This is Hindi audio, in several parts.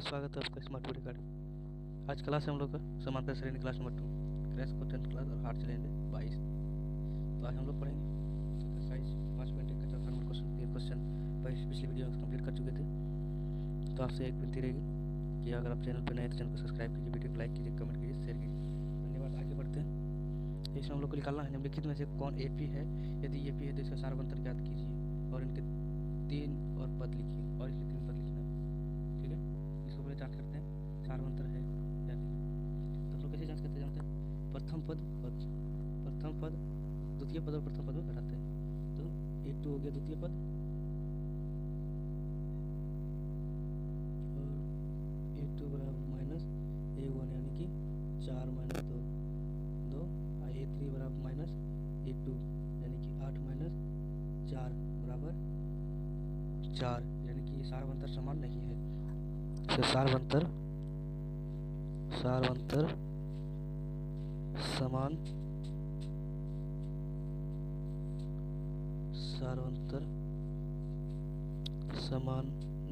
स्वागत है आपका स्मार्ट वीडियो कार्ड। आज क्लास है हम लोग का समांतर श्रेणी क्लास नंबर 2 क्रैश को 10th क्लास और हार्ड चलेंगे 22। तो आज हम लोग पढ़ेंगे एक्सरसाइज 5.1 का चौथा नंबर क्वेश्चन। ये क्वेश्चन पिछली वीडियो में कंप्लीट कर चुके थे। तो आपसे एक विनती रहेगी कि अगर आप चैनल पर नए हैं तो चैनल को सब्सक्राइब कीजिए, वीडियो को लाइक कीजिए, कमेंट कीजिए, शेयर कीजिए। धन्यवाद। आगे बढ़ते हैं। इसमें हम लोग को निकालना है निम्नलिखित में से कौन एपी है। यदि एपी है तो इसका सारवंतर ज्ञात कीजिए और इनके 3 और पद लिखिए और इसके 3 पद लिखना है। ठीक है, इसको पहले जांच करते हैं सारवंतर है या नहीं। तो हम लोग कैसे जांच करते जानते हैं। प्रथम पद द्वितीय पद और प्रथम पद में घटाते हैं। तो A2 हो गया द्वितीय पद और A2 बराबर माइनस A1 यानी कि 4 माइनस 2 और A3 बराबर माइनस A2 यानी कि 8 माइनस 4 बराबर 4 यानी कि सारवंतर समान नहीं है। तो सारवंतर समान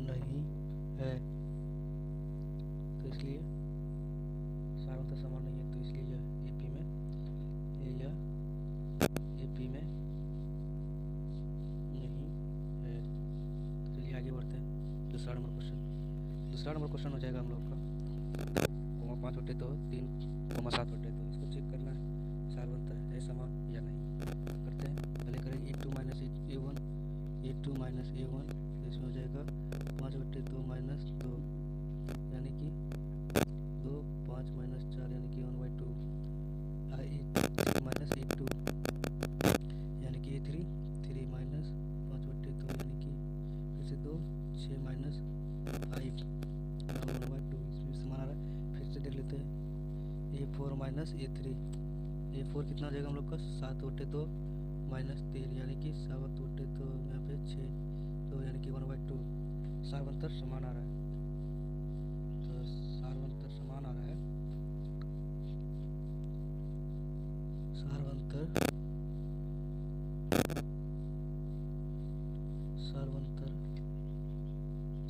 नहीं है। तो इसलिए सारवंतर समान नहीं है, तो इसलिए यह एपी में नहीं है। तो चलिए आगे बढ़ते हैं। दूसरा नंबर क्वेश्चन हो जाएगा हम लोग का 2,5/2 3,7/2। इसको चेक करना है सारवंतर है समान या नहीं। करते हैं। पहले करेंगे A2 माइनस A1 तो इसमें हो जाएगा 5/2 माइनस 2 यानी कि 2 5 माइनस 4 यानी कि 1/2 A3 माइनस A2 यानी कि A3 3 माइनस 5/2 यानी कि फिर से 2 6 माइनस 5 1/2 इसमें समान आ रहा है। फिर से देख लेते हैं A4 माइनस A3 A4 कितना हो जाएगा हम लोग का 7/2 माइनस 3 यानी कि 7/2 यहाँ पे 6 2 यानी कि 1/2। सारवंतर समान आ रहा है। तो सारवंतर समान आ रहा है। सारवंतर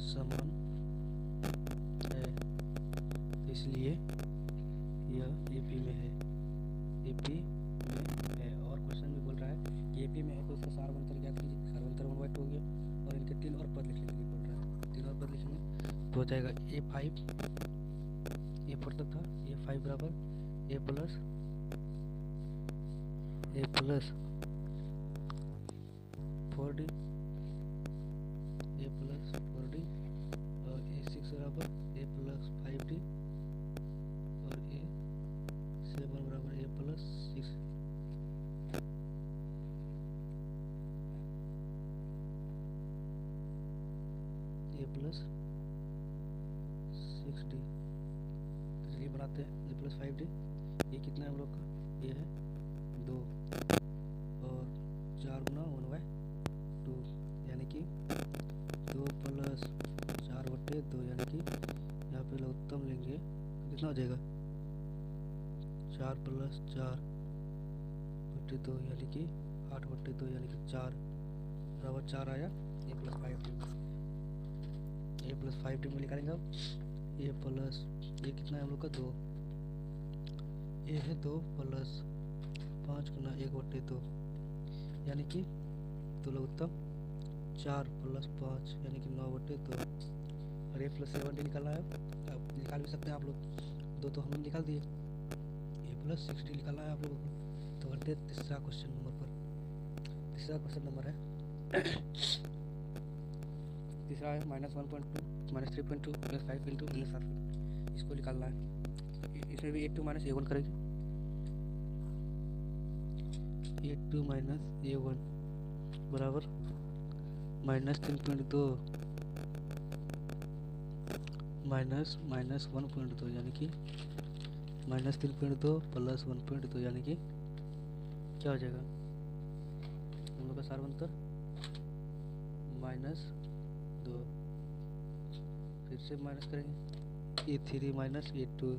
समान है, तो इसलिए यह एपी में है। और क्वेश्चन में बोल रहा है कि एपी में है तो इसका सारवंतर ज्ञात कीजिए। सारवंतर 1/2 हो गया और इनके 3 और पद लिखने के लिए बोल रहा है। 3 और पद लिखेंगे तो हो जाएगा A5 A4 तक था A5 बराबर A प्लस 4D और A6 बराबर A प्लस 5D और A7 बराबर A plus 6 A plus 6D। चलिए बनाते हैं A प्लस 5D। ये कितना है हम लोग का, ये है 2 और 4 गुना 1/2 यानी कि 2 प्लस 4/2 यानी कि यहाँ पे लघुत्तम लेंगे तो कितना हो जाएगा 4 प्लस 4/2 यानी कि 8/2 यानी कि 4 बराबर 4 आया। A प्लस 5D में निकालेंगे अब A प्लस ये कितना है हम लोग का 2 ये है 2 प्लस 5 गुना 1/2 यानी कि तो लघुत्तम 4 प्लस 5 यानी कि 9/2 और A प्लस 7D निकालना है। अब निकाल भी सकते हैं आप लोग, 2 तो हम लोग निकाल दिए। A प्लस 6D निकालना है आप लोगों को। तो बढ़ते तीसरा क्वेश्चन नंबर पर। तीसरा क्वेश्चन नंबर है तीसरा है -1.2 -3.2 -5 इंटू -7। इसको निकालना है। इसमें भी A2 माइनस A1 करेंगे। A2 माइनस A1 बराबर -3.2 माइनस 1.2 यानी कि -3.2 प्लस 1.2 यानी कि क्या हो जाएगा हम लोग का सारवंतर -2। फिर से माइनस करेंगे A3 माइनस A2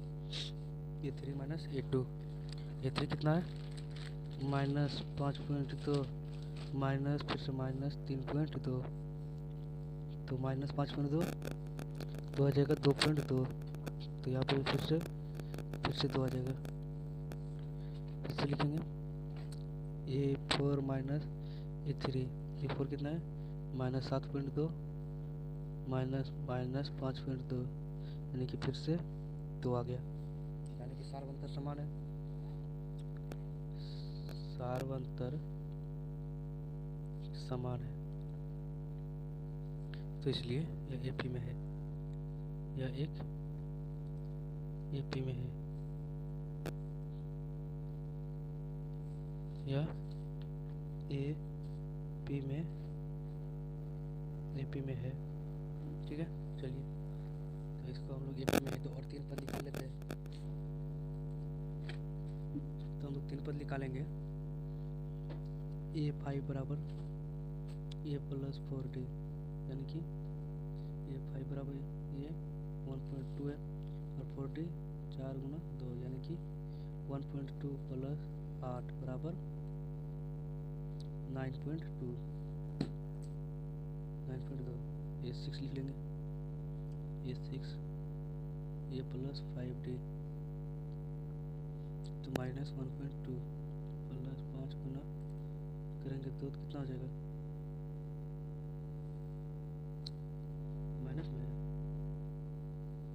A3 कितना है -5.2 माइनस फिर से -3.2 तो -5.2 तो आ जाएगा 2.2। तो यहाँ पे फिर से 2 आ जाएगा। फिर से लिखेंगे A4 माइनस A3। A4 कितना है -7.2 माइनस 5.2, यानी कि फिर से 2 आ गया, यानी कि सार्वंतर समान है। सार्वंतर समान है, तो इसलिए यह AP में है, यह एक AP में है, यह AP में है। ठीक है, चलिए तो इसको हम लोग AP में है तो और 3 पद निकाल लेते हैं। तो हम लोग 3 पद निकालेंगे। A5 बराबर A + 4D, यानी कि A5 बराबर ये 1.2 है और 4D 4 × 2, यानी कि 1.2 + 8 बराबर 9.2। A6 लिख लेंगे, A6 A + 5D तो -1.2 + 5 गुना करेंगे तो कितना हो जाएगा, माइनस में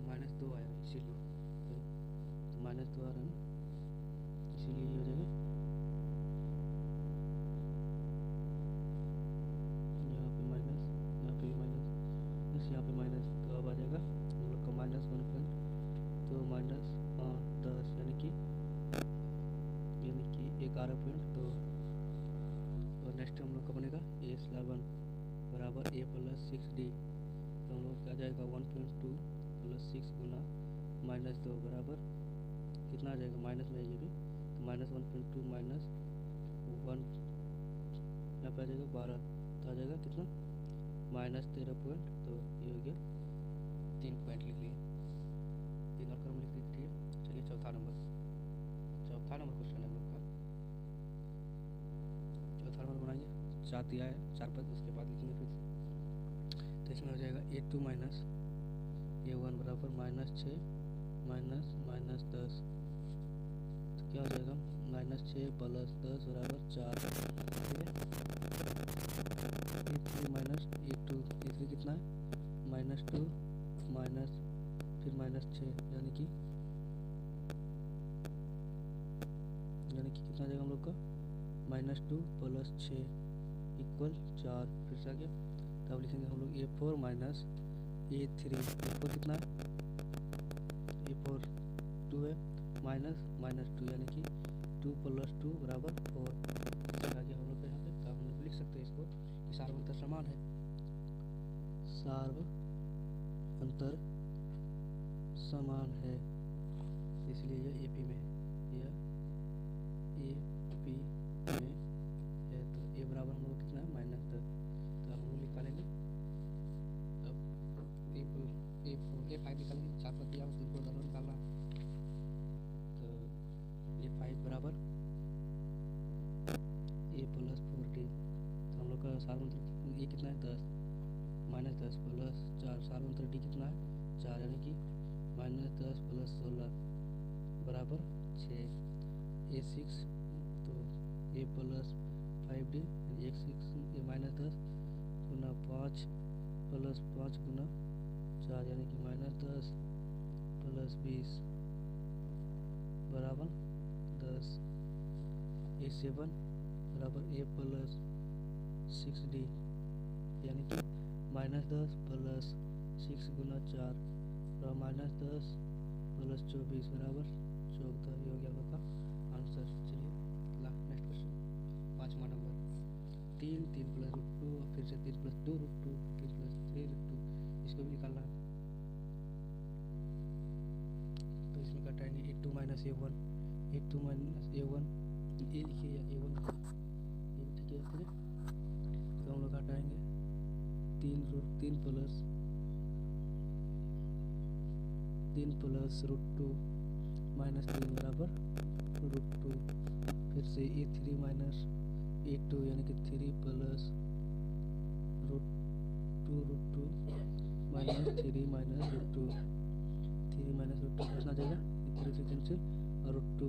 -2 आया, इसीलिए तो -2 आ रहा है ना, इसीलिए ये हो जाएगा यहाँ पे माइनस, यहाँ पे भी माइनस, बस यहाँ पे माइनस, तो अब आ जाएगा हम लोग का -1.2 -10, यानी कि 11.2। और नेक्स्ट हम लोग का बनेगा A7 बराबर A + 6D, तो हम लोग क्या जाएगा 1.2 + 6 गुना -2 बराबर कितना आ जाएगा, माइनस में है ये भी, तो -1.2 माइनस 1 यहाँ पे आ जाएगा 12, तो आ जाएगा कितना -13.2। ये हो गया 3 पॉइंट लिख लिए, 3 और क्रम लिख दी। ठीक है, चलिए चौथा नंबर क्वेश्चन है हम लोग का। चौथा नंबर बनाएंगे, 4 दिया है, 4 पद, उसके बाद लिखेंगे फिर से। तो इसमें हो जाएगा A2 माइनस A1 बराबर -6 -10, तो क्या हो जाएगा -6 + 10 बराबर 4। ठीक है, A3 माइनस A2, A3 कितना है -2 माइनस फिर -6, यानी कि कितना जाएगा हम लोग का -2 + 6 = 4। फिर से आ गया, तब लिखेंगे हम लोग A4 माइनस A3। A4 कितना है A4 2 है, -2, यानी कि 2 + 2 बराबर 4। आ गया हम लोग का यहाँ पे, तब हम लोग लिख सकते हैं इसको कि सार्वंतर समान है, सार्वंतर समान है, इसलिए यह AP में है, यह AP में है। तो A बराबर हम लोग कितना है -10, तो हम लोग निकालेंगे। अब A5 निकालेंगे, 4 पद दिया उसको दोनों निकालना है, तो A5 बराबर A + 4D, तो हम लोग का सार्वंतर A कितना है 10, -10 + 4, सार्वंतर D कितना है 4, यानी कि -10 + 16 बराबर 6। A6 तो A + 5D, A6 -10 गुना 5 + 5 गुना 4, यानी कि -10 + 20 बराबर 10। A7 बराबर A + 6D, यानी कि -10 + 6 गुना 4 और -10 + 24 बराबर 14। ये हो गया आपका आंसर। चलिए नेक्स्ट क्वेश्चन, 5वां नंबर। 3 + √2, फिर से 3 + 2 √2, 3 + 3 √2, इसको भी निकालना है। तो इसमें घटाएंगे A2 minus A1, A2 minus A1, ये लिखिए या A1, ये भी ठीक है। तो हम लोग घटाएंगे 3 + √2 -3 बराबर √2। फिर से A3 माइनस A2, यानी कि 3 + √2 √2 minus 3 minus root 2, 3 minus root 2 कितना जाएगा, 3 से कैंसिल और रूट 2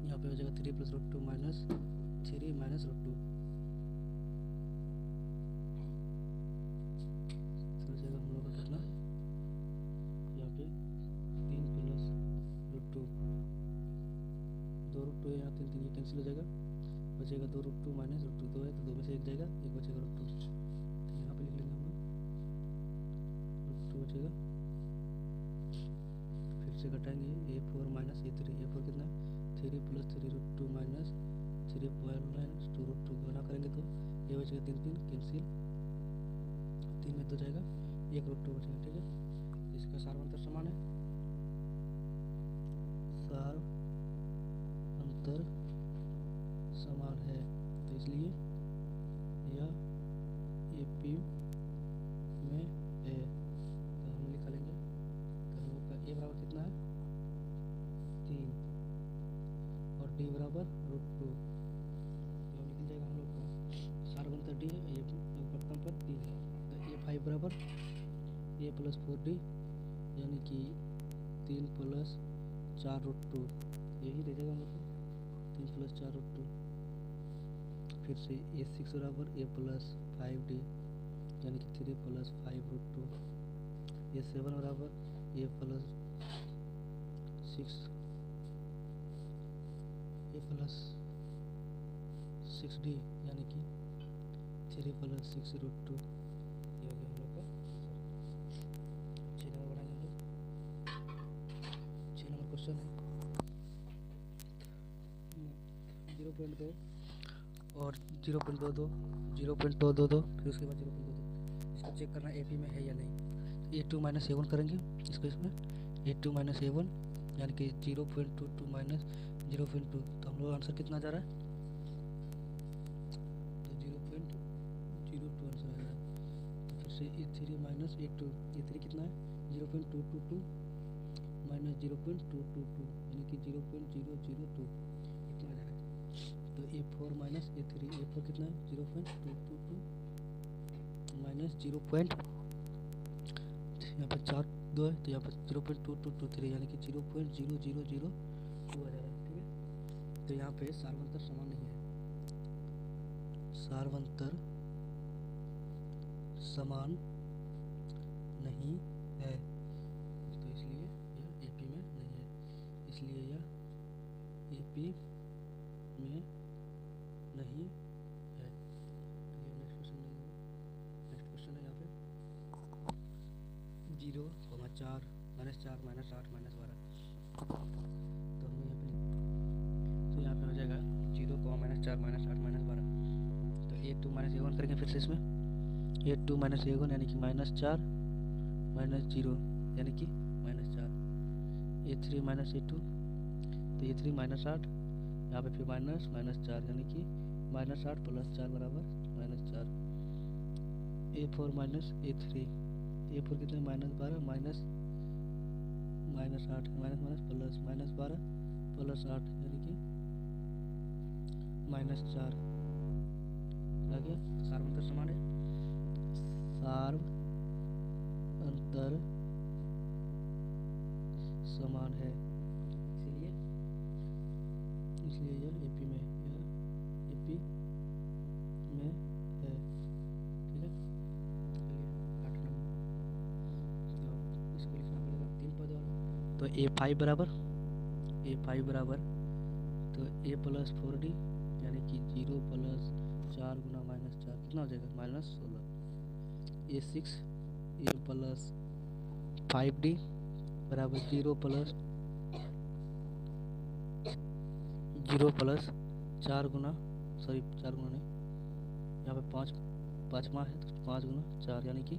यहाँ पे हो जाएगा 3 plus root 2 minus 3 minus root 2, तो हो जाएगा हम लोग का कितना यहाँ पे 3 प्लस रूट 2, 2 रूट 2 यहाँ 3 3 ये कैंसिल हो जाएगा, बचेगा 2 रूट 2 माइनस रूट 2, 2 है तो 2 में से एक जाएगा, एक बचेगा रूट 2, तो यहाँ पे लिख लेंगे हम लोग रूट 2 बचेगा, फिर से घटाएंगे a4 माइनस a3, a4 कितना है 3 plus 3 root 2 minus 3 minus 2 root 2 गुना करेंगे तो ये बचेगा 3 3 कैंसिल, 3 में 2 जाएगा, एक रूट 2 बचेगा। ठीक है, इसका सार अंतर समान है, सार अंतर समान है, तो इसलिए यह AP में है, तो हम लिखा लेंगे, तो हम लोग का A बराबर कितना है 3 और D बराबर रूट 2, तो निकल जाएगा हम लोग का सार अंतर D है, ये प्रथम पद 3 है, तो A5 बराबर A प्लस 4D यानी कि 3 प्लस 4 रूट 2, यही रह जाएगा हम लोग को 3 प्लस 4 रूट 2, फिर से A6 बराबर A प्लस 5D यानी कि 3 प्लस 5 रूट 2, A7 बराबर A प्लस 6D यानी कि 3 प्लस 6 रूट 2, ये हो गया हम लोग का 6 नंबर बनाएंगे हम लोग। 6 नंबर क्वेश्चन है 0.2 और 0.22, 0.222, फिर उसके बाद 0.22, इसको चेक करना AP में है या नहीं। A2 माइनस A1 करेंगे इसको, इसमें A2 माइनस A1 यानी कि 0.22 माइनस 0.2, तो हम लोग आंसर कितना जा रहा है, तो 0.02 आंसर आ रहा है। तो फिर से A3 माइनस A2, A3 कितना है 0.222 माइनस 0.222 यानी कि 0.002, इतना आ जाएगा। तो A4 माइनस A3, A4 कितना है 0.222 माइनस 0. यहाँ पर 4 2 है तो यहाँ पर 0.2223 यानी कि 0.0002 आ जाएगा। ठीक है, तो यहाँ पे सार्वंतर समान नहीं है, सार्वंतर समान नहीं है, तो इसलिए यह AP में नहीं है, इसलिए यह AP में नहीं है। नेक्स्ट क्वेश्चन है यहाँ पे 0, 4 माइनस 4 माइनस 8 माइनस 12, तो हम यहाँ पे तो यहाँ पे हो जाएगा 0, माइनस 4 माइनस 8 माइनस 12, तो A2 माइनस A1 करेंगे फिर से इसमें, A2 माइनस A1 यानी कि माइनस 4 माइनस 0 यानी कि माइनस 4, A3 माइनस A2, तो A3 माइनस 8, यहाँ पे फिर माइनस माइनस 4 यानी कि माइनस 8 प्लस 4 बराबर माइनस 4, A4 माइनस A3, A4 कितने minus 12 minus minus 8 minus minus plus minus 12 plus 8 यानी कि माइनस 4 आ गया। सार अंतर समान है, सार अंतर समान है, इसलिए यह AP में, यह AP में है। ठीक है, 8 नंबर, तो इसको लिखना पड़ेगा 3 पद वाला, तो A5 बराबर तो A प्लस 4D यानी कि 0 प्लस 4 गुना माइनस 4 कितना हो जाएगा minus 16, A6 A plus 5D बराबर 0 प्लस 4 गुना 4 गुना नहीं, यहाँ पे 5वां है तो 5 गुना 4 यानी कि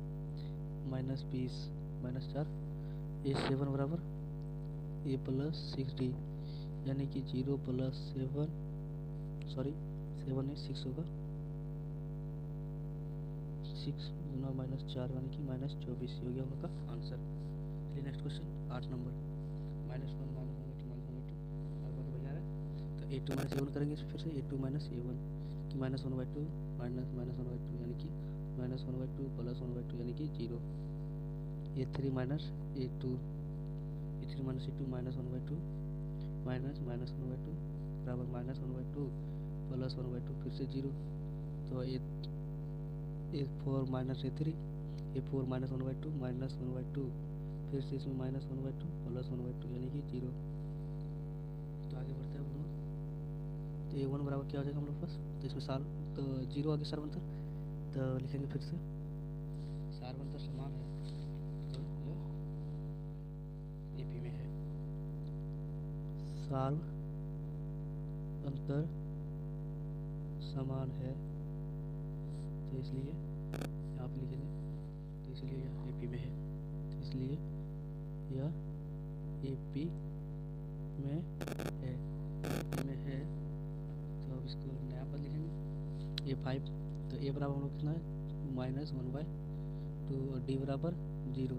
माइनस 20 माइनस 4, A7 बराबर A प्लस 6D यानी कि 0 प्लस 7 नहीं 6 होगा, 6 गुना माइनस 4 यानी कि माइनस 24 हो गया उनका आंसर। चलिए next question 8 number, -1 -1/2 A2 minus A1 करेंगे फिर से, A2 माइनस A1 कि -1/2 माइनस माइनस 1/2 यानी कि माइनस 1/2 प्लस 1/2 यानी कि 0। A3 minus A2 A3 minus A2 minus 1/2 minus minus 1/2 बराबर माइनस 1/2 प्लस 1/2 फिर से 0। तो A4 माइनस A3 A4 माइनस 1/2 माइनस 1/2 फिर से इसमें माइनस 1/2 प्लस 1/2 यानी कि 0। तो आगे बढ़ते हैं हम लोग। तो A1 बराबर क्या हो जाएगा हम लोग पास, तो इसमें सार तो 0 आगे सार्वंतर, तो लिखेंगे फिर से सार्वंतर समान है, तो यह AP में है। सार्व अंतर समान है, तो इसलिए यहाँ पे लिखेंगे, तो इसलिए यह AP में है, तो इसलिए यह AP में है। AP में है तो अब इसको नया पद लिखेंगे A5। तो A बराबर हम लोग कितना है माइनस 1/2 और D बराबर 0,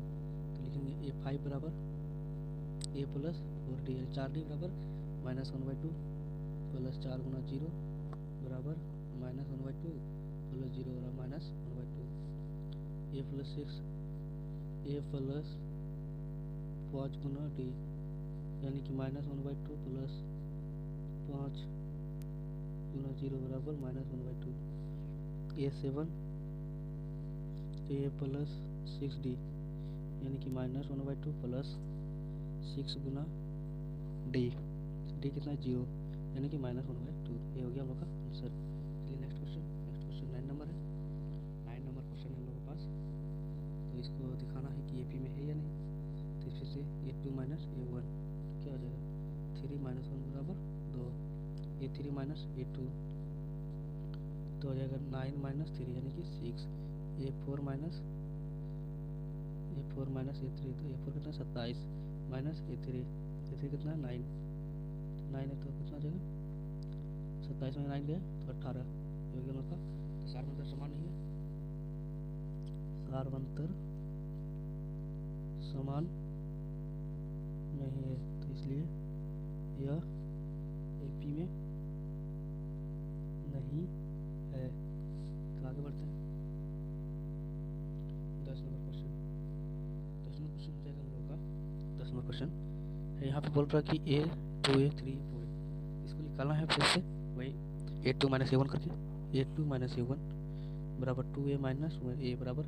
तो लिखेंगे A5 बराबर A प्लस 4D 4D बराबर माइनस 1/2 प्लस 4 गुना 0 बराबर माइनस 1/2 प्लस 0 बराबर minus 1/2। A plus 6 A plus 5 Guna D यानी कि माइनस 1/2 प्लस 5 गुना 0 बराबर minus 1/2। A7 A plus 6D यानी कि माइनस 1/2 प्लस 6 गुना D कितना है 0 यानी कि माइनस 1/2। ये हो गया हम लोग का आंसर। चलिए नेक्स्ट क्वेश्चन 9 नंबर है। 9 नंबर क्वेश्चन है हम लोग के पास, तो इसको दिखाना है कि AP में है या नहीं। तो फिर से A2 माइनस A1 तो क्या हो जाएगा 3 माइनस 1 बराबर 2। A3 माइनस A2 तो हो जाएगा 9 माइनस 3 यानी कि 6। A4 माइनस A3 तो A4 कितना 27 माइनस A3 कितना है 9 है तो कितना हो जाएगा 27 में 9 गया तो 18 हो गया मतलब। तो सार्वंतर समान नहीं है, सार्वंतर समान नहीं है, तो इसलिए यह AP में नहीं है। तो आगे बढ़ते हैं 10 नंबर क्वेश्चन। 10 नंबर क्वेश्चन हो जाएगा हम लोग का 10 नंबर क्वेश्चन है। यहाँ पे बोल रहा है कि A2 A3 4 इसको निकालना है फिर से वही A2 माइनस A1 करके A2 माइनस A1 बराबर 2A माइनस A बराबर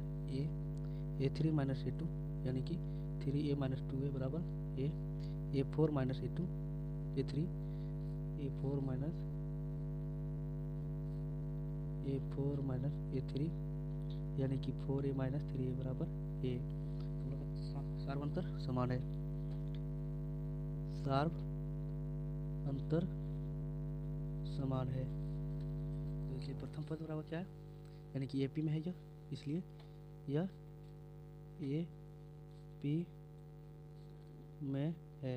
A3 माइनस A2 यानी कि 3A माइनस 2A बराबर A4 minus A2 A3 A4 माइनस A3 यानी कि 4A माइनस 3A बराबर A। हम लोग का सार्वंतर समान है, सार्व अंतर समान है, तो इसलिए प्रथम पद बराबर क्या है यानी कि AP में है यह, इसलिए यह AP में है,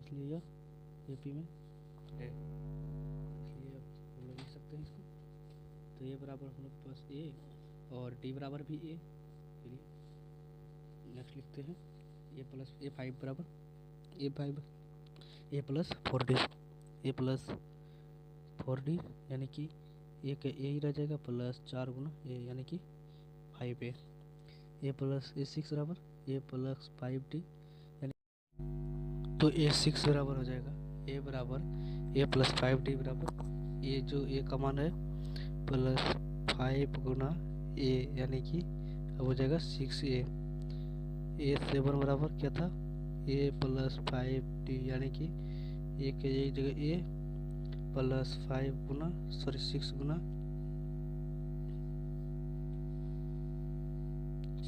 इसलिए यह AP में है, इसलिए अब हम लोग लिख सकते हैं इसको। तो ये बराबर हम लोग के पास A और D बराबर भी A। चलिए नेक्स्ट लिखते हैं A प्लस A5 बराबर A plus 4D A plus 4D यानी कि A का A ही रह जाएगा प्लस 4 गुना A यानी कि 5A। A प्लस A6 बराबर A प्लस 5D यानी तो A6 बराबर हो जाएगा A बराबर A प्लस 5D बराबर A जो A का मान है प्लस 5 गुना A यानी कि अब हो जाएगा 6A। A7 बराबर क्या था A प्लस 5D यानी कि A के एक जगह A plus 5 Guna 6 Guna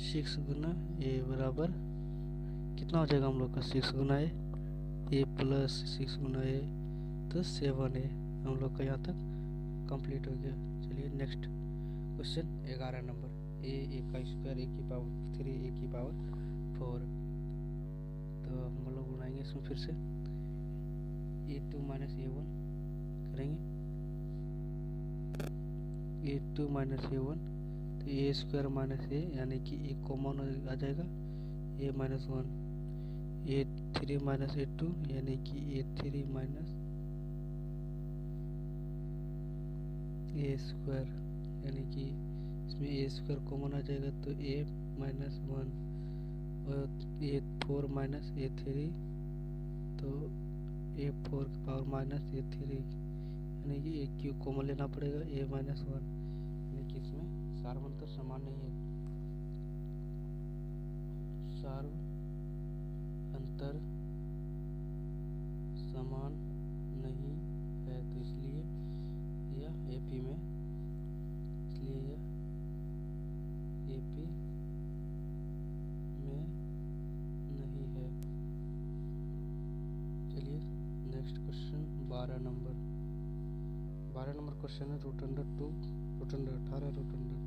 6 Guna A बराबर कितना हो जाएगा हम लोग का 6 गुना A प्लस 6 गुना A तो 7A। हम लोग का यहाँ तक कंप्लीट हो गया। चलिए नेक्स्ट क्वेश्चन 11 नंबर A का स्क्वायर A की पावर 3 A की पावर 4। तो हम लोग बनाएंगे इसमें फिर से A2 माइनस A1 करेंगे A2 माइनस A1 तो A स्क्वायर माइनस A यानी कि एक कॉमन आ जाएगा A minus 1 A3 minus A2 यानी कि A3 माइनस ए स्क्वायर, यानी कि इसमें ए स्क्वायर कॉमन आ जाएगा तो ए माइनस वन, और ए फोर माइनस ए थ्री तो ए फोर की पावर माइनस ए थ्री, यानी कि ए क्यूब कॉमन लेना पड़ेगा ए माइनस वन, यानी कि इसमें सार अंतर समान नहीं है, सार अंतर समान नहीं है, तो इसलिए यह एपी में, इसलिए यह एपी में नहीं है। चलिए नेक्स्ट क्वेश्चन 12 नंबर क्वेश्चन है root under 2 root under 18 root under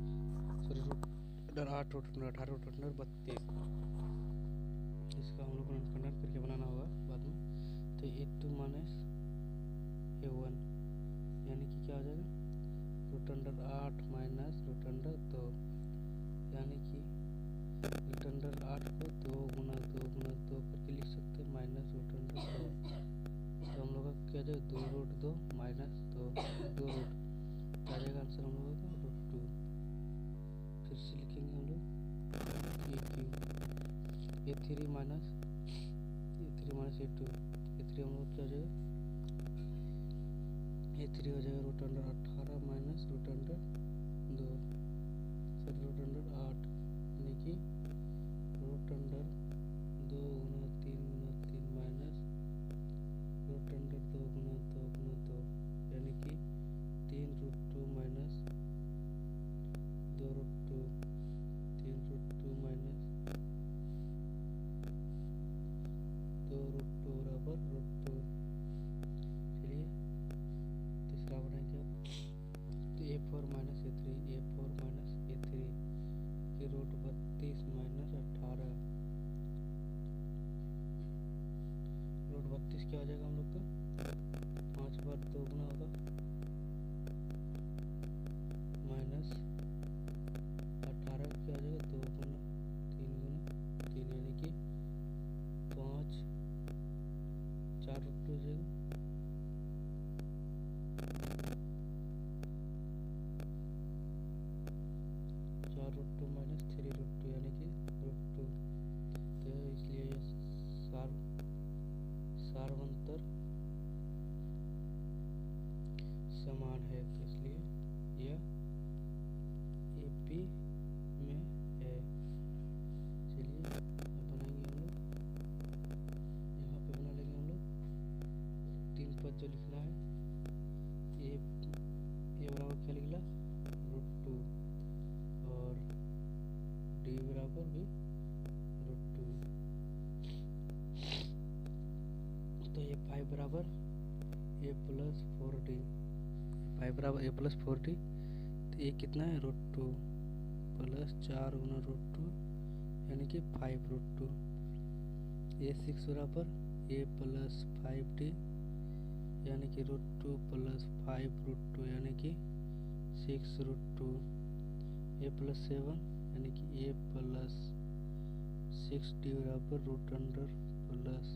sorry root under 8 root under 18 root under 32। इसका हम लोग को कन्वर्ट करके बनाना होगा बाद में। तो a2 माइनस a1 यानी कि क्या हो जाएगा root under 8 minus root under 2, यानी कि रूट अंडर 8 को 2 गुना 2 करके लिख सकते हैं माइनस रूट अंडर 2। तो हम लोग का क्या जाएगा 2 रूट 2 माइनस 2 रूट, क्या जाएगा आंसर हम लोगों का रूट 2। फिर से लिखेंगे हम लोग a3 माइनस a2, a3 हम लोग क्या हो जाएगा a3 हो जाएगा root under 18 minus root under 2 फिर रूट अंडर 8, यानी कि रूट अंडर 2 गुना 3 माइनस रूट अंडर 2 गुना 2 यानी कि 3 root 2 minus 2 root 2, 3 root 2 minus 2 root 2 बराबर रूट 2। चलिए तीसरा बनाएंगे तो a4 माइनस a3 की रूट 32 माइनस 18, रूट 32 क्या हो जाएगा हम लोग का 5 बार 2 गुना होगा माइनस 18 क्या हो जाएगा 2 गुना 3 यानी कि 5 4 रूट 2 हो जाएगा, रूट 2 माइनस 3 रूट 2 यानी कि रूट 2। तो इसलिए यह सारवंतर समान है, तो इसलिए यह एपी में है। चलिए बनाएंगे हम लोग, यहाँ पे बना लेंगे हम लोग 3 पद जो लिखना है ए बराबर क्या लिखला रूट 2 और डी बराबर भी रूट 2, तो ये 5 बराबर ए प्लस 4d, 5 बराबर ए प्लस 4d, तो ये कितना है रूट 2 प्लस 4 गुना रूट 2 यानी कि 5 रूट 2। ए 6 बराबर ए प्लस 5d यानी कि रूट 2 प्लस 5 रूट 2 यानी कि 6 रूट 2। ए प्लस 7 यानी कि ए प्लस 6d बराबर रूट अंडर प्लस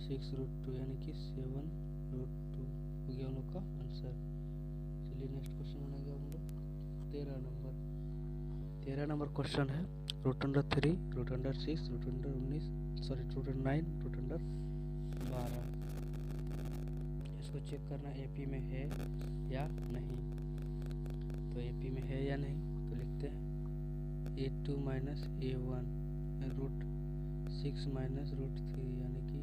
6 रूट 2 यानी कि 7 रूट 2 हो गया हम लोग का आंसर। चलिए नेक्स्ट क्वेश्चन बनाएंगे हम लोग 13 नंबर क्वेश्चन है root under 3 root under 6 root under 19 sorry root under 9 root under 12। इसको चेक करना एपी में है या नहीं, तो एपी में है या नहीं तो लिखते हैं a2 minus a1 root 6 minus root 3 यानी कि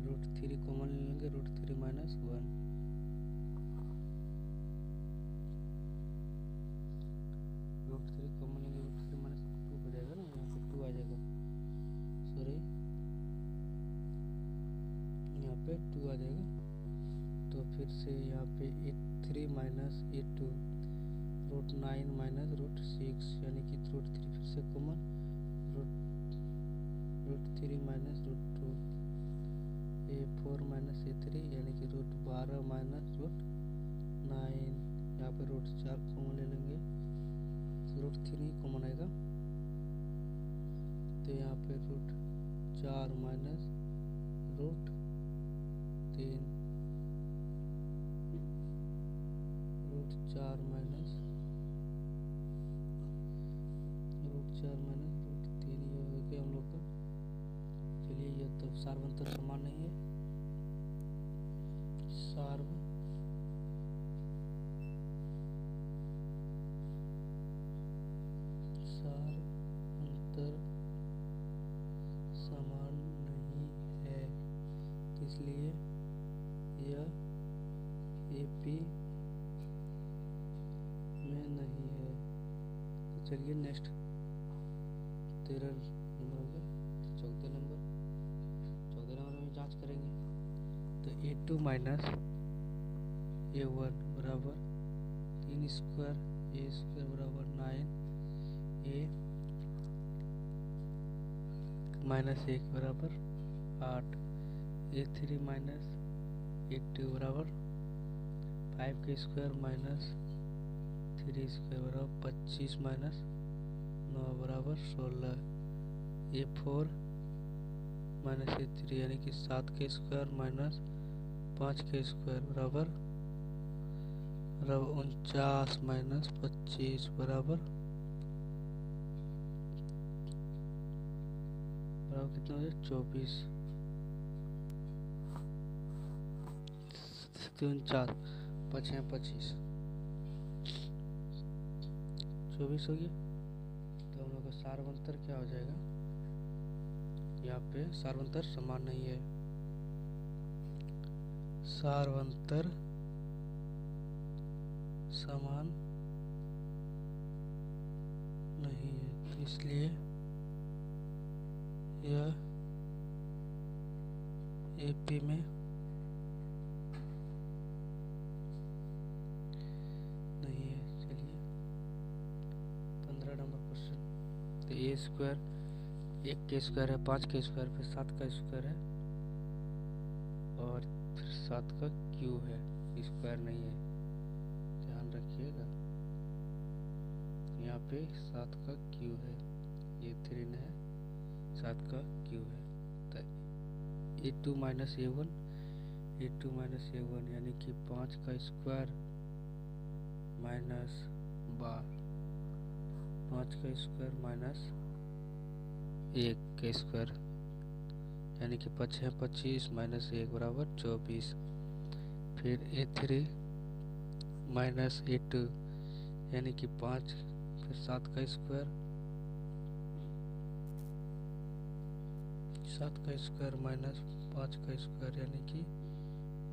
रूट 3 कॉमन ले लेंगे रूट 3 माइनस 1, रूट 3 कॉमन लेंगे रूट 3 माइनस 2 हो जाएगा ना, यहाँ पे 2 आ जाएगा, सॉरी यहाँ पे 2 आ जाएगा। तो फिर से यहाँ पे a3 minus a2 root 9 minus root 6 यानी कि रूट 3 फिर से common root 3 minus root 2, a4 माइनस a3 यानी कि रूट 12 माइनस रूट 9, यहाँ पे रूट 4 कॉमन ले लेंगे तो रूट 3 कॉमन आएगा, तो यहाँ पे root 4 minus root 3 root 4 minus √3 ये हो गया हम लोग का। चलिए ये तो सार्वंतर समान नहीं है। सार्वंतर समान नहीं है, इसलिए यह AP में नहीं है। तो चलिए नेक्स्ट 13 नंबर हो गया। 14 नंबर में जांच करेंगे। तो A2 माइनस A1 बराबर 3 स्क्वायर A स्क्वायर बराबर 9 A माइनस 1 बराबर 8 A3 माइनस A2 बराबर 5 के स्क्वायर माइनस 3 स्क्वायर बराबर 25 माइनस 9 बराबर 16 A4 माइनस A3 यानी कि 7 के स्क्वायर माइनस 5 के स्क्वायर बराबर 49 माइनस 25 बराबर कितना हो जाए 24 49 5 है 25 24 हो गया। तो हम लोग का सार्वंतर क्या हो जाएगा, यहाँ पे सार्वंतर समान नहीं है। सार्वंतर समान नहीं है, तो इसलिए यह AP में नहीं है। चलिए 15 नंबर क्वेश्चन। तो A स्क्वायर 1 के स्क्वायर है, 5 के स्क्वायर, फिर 7 का स्क्वायर है और फिर 7 का क्यूब है, स्क्वायर नहीं है, ध्यान रखिएगा। यहाँ पे 7 का क्यूब है, ये 3 है, 7 का क्यूब है। तो A2 माइनस A1 यानी कि 5 का स्क्वायर माइनस 5 का स्क्वायर माइनस 1 का स्क्वायर यानी कि 5 है 25 माइनस 1 बराबर 24। फिर A3 माइनस A2 यानी कि 5 फिर 7 का स्क्वायर माइनस 5 का स्क्वायर यानी कि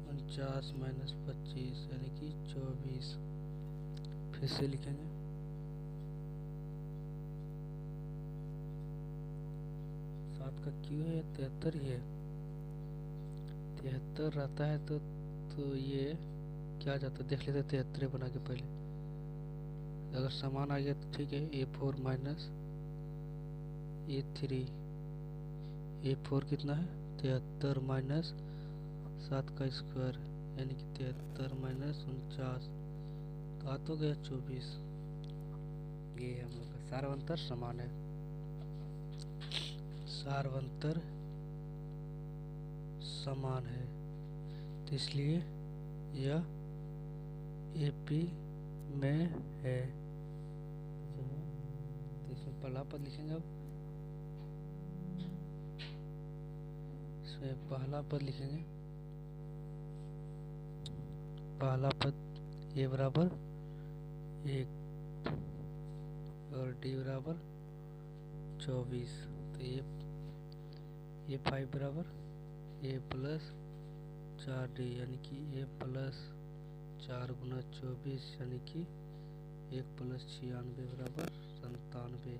49 माइनस 25 यानी कि 24। फिर से लिखेंगे 7 का क्यों है 73 ही है, 73 रहता है तो ये क्या जाता है देख लेते, 73 बना के पहले। अगर समान आ गया तो ठीक है। A4 माइनस A4 कितना है 73 माइनस 7 का स्क्वायर यानी कि 73 माइनस 49 तो आ तो गया 24। ये हम लोग का सार्वंतर समान है। सार्वंतर समान है तो इसलिए यह AP में है। तो इसमें पहला पद लिखेंगे। अब इसमें पहला पद लिखेंगे, पहला पद A बराबर 1 और D बराबर 24। तो A5 बराबर A प्लस 4D यानी कि A प्लस 4 गुना 24 यानी कि 1 प्लस 96 बराबर 97।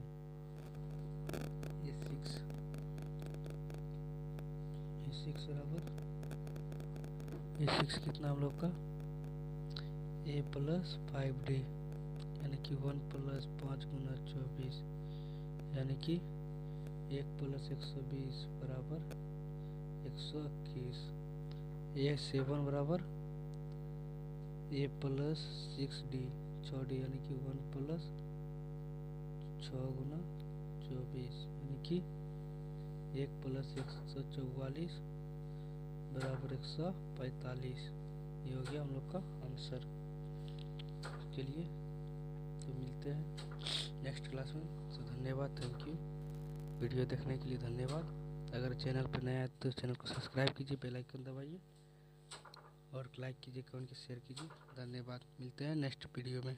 A6 बराबर A6 कितना हम लोग का A प्लस 5D यानी कि 1 प्लस 5 गुना 24 यानी कि 1 प्लस 120 बराबर 121। A7 बराबर A प्लस 6D 6D यानी कि 1 प्लस 6 गुना 24 यानी कि 1 प्लस 144 बराबर 145। ये हो गया हम लोग का आंसर। चलिए तो मिलते हैं नेक्स्ट क्लास में। तो धन्यवाद, थैंक यू। वीडियो देखने के लिए धन्यवाद। अगर चैनल पर नया है तो चैनल को सब्सक्राइब कीजिए, बेल आइकन दबाइए और लाइक कीजिए, कमेंट कीजिए, शेयर कीजिए। धन्यवाद, मिलते हैं नेक्स्ट वीडियो में।